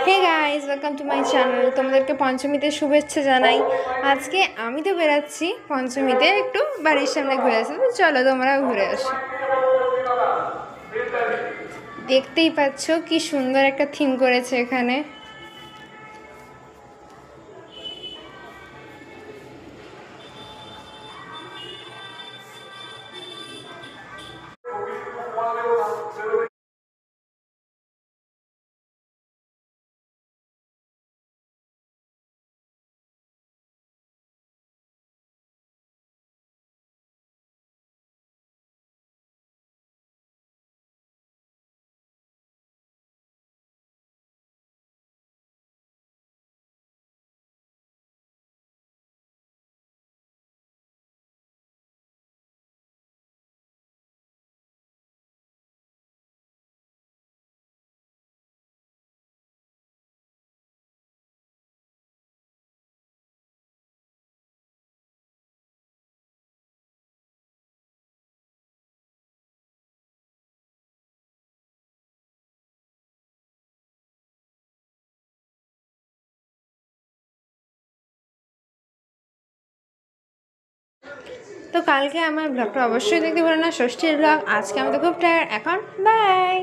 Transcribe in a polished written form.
Hey guys, welcome to my channel. তোমাদেরকে পঞ্চমীতে শুভেচ্ছা জানাই। আজকে আমি তো বেরাচ্ছি পঞ্চমীতে একটু বাড়ির সামনে ঘুরে আসতে, তো চলো তোমরাও ঘুরে আসো। দেখতেই পাচ্ছ কি সুন্দর একটা থিম করেছে এখানে। তো কালকে আমার ব্লগটা অবশ্যই দেখতে পারো না, ষষ্ঠীর ব্লগ। আজকে আমাদের খুব টায়ার, এখন বাই।